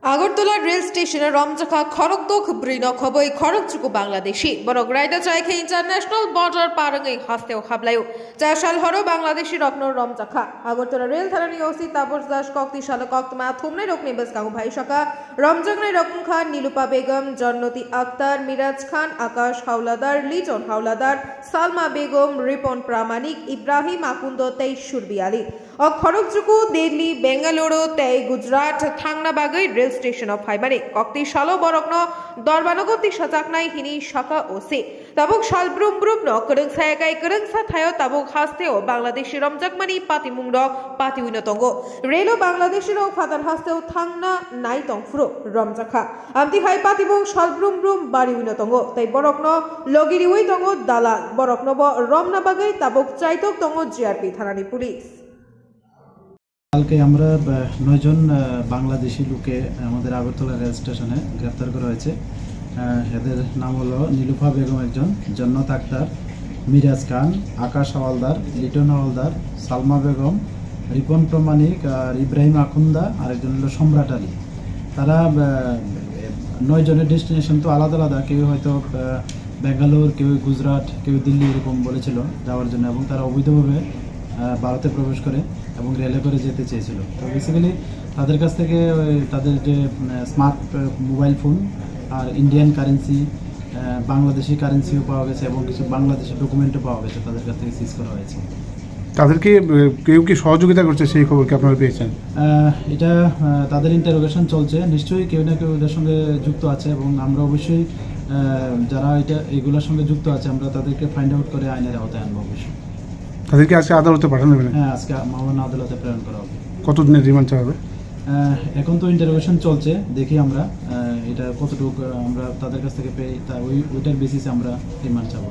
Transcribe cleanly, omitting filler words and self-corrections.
Agartala rail স্টেশনে রমজাখা খড়গদোখ ব্রিনক হবই খড়গচুকু বাংলাদেশি বরক রাইডা চাইখে international border পারঙ্গই হাসতেও খাবলায়ও 4 সাল হরো বাংলাদেশি রত্ন রমজাখা আগরতলা রেল থানানি ওসি তাপস দাস কক্তি শালক কক্তমা থুমনে রকনি বেস কাউ ভাই শাকা রমজাগনে রকম খান নীলুপা বেগম জন্নতি আক্তার মিরাজ খান আকাশ হাওলাদার লিজন হাওলাদার সালমা বেগম রিপন প্রামাণিক ইব্রাহিম আকুন্দ 23 সুরবিয়ালি ও খড়গচুকু দিল্লি বেঙ্গালুরু তেই গুজরাট থাংনাবাগৈ রেল স্টেশন অফ হাইবারে কক্তি শালো বরকন দরবানগতি সাজাকনাই হিনি শাখা ওসি তাবুক শালব্রুম ব্রুম ন করং সায়াকাই করং সাথায় তাবুক হাসতেও বাংলাদেশি রমজাকমানি পাতিমুংড পাতি উইনতঙ্গ রেল বাংলাদেশের ফাতার হাসতেও থাংনা নাই তংফ্রো রমজাখা আমতি হাই পাতিবুং শালব্রুম ব্রুম বাড়ি উইনতঙ্গ তাই বরকন লগিরি উইতঙ্গ দালাল বরকন রমনাবাগৈ তাবুক চাইতক তঙ্গ জিআরপি থানানি পুলিশ কালকে আমরা 9 জন বাংলাদেশি লোকে আমাদের আগরতলা রেল স্টেশনে গ্রেফতার করা হয়েছে। এদের নাম হলো নীলুফা বেগম একজন, জন্নত আক্তার, মিরাজ খান, আকাশ হাওলাদার, লিটন হাওলাদার, সালমা বেগম, রিপন প্রামাণিক আর ইব্রাহিম আকুন্দা আর একজন হলো সম্রাট আলী। তারা 9 জনের ডেস্টিনেশন তো আলাদা আলাদা, কেউ হয়তো বেঙ্গালুরু, কেউ গুজরাট, কেউ দিল্লি এরকম বলেছিল যাওয়ার জন্য, এবং তারা অবৈধভাবে ভারতে প্রবেশ করে এবং রেলে করে যেতে চেয়েছিল। তো বেসিক্যালি তাদের কাছ থেকে তাদের যে স্মার্ট মোবাইল ফোন আর ইন্ডিয়ান কারেন্সি, বাংলাদেশি কারেন্সিও পাওয়া গেছে এবং কিছু বাংলাদেশি ডকুমেন্টও পাওয়া গেছে, তাদের কাছ থেকে সিজ করা হয়েছে। তাদেরকে কেউ কি সহযোগিতা করছে সেই খবর কি আপনারা পেয়েছেন? এটা তাদের ইন্টারোগেশন চলছে, নিশ্চয়ই কেউ না কেউ এদের সঙ্গে যুক্ত আছে এবং আমরা অবশ্যই যারা এগুলোর সঙ্গে যুক্ত আছে আমরা তাদেরকে ফাইন্ড আউট করে আইনের আওতায় আনবো অবশ্যই। তাদেরকে আজকে আদালতে পাঠানো হবে? হ্যাঁ, আজকে মামলা আদালতে প্রেরণ করা হবে। কতদিনের রিমান্ড চাওয়া হবে? এখন তো ইন্টারোগেশন চলছে, দেখি আমরা এটা কতটুকু আমরা তাদের কাছ থেকে পেয়ে ওইটার বেসিসে আমরা রিমান্ড চাবো।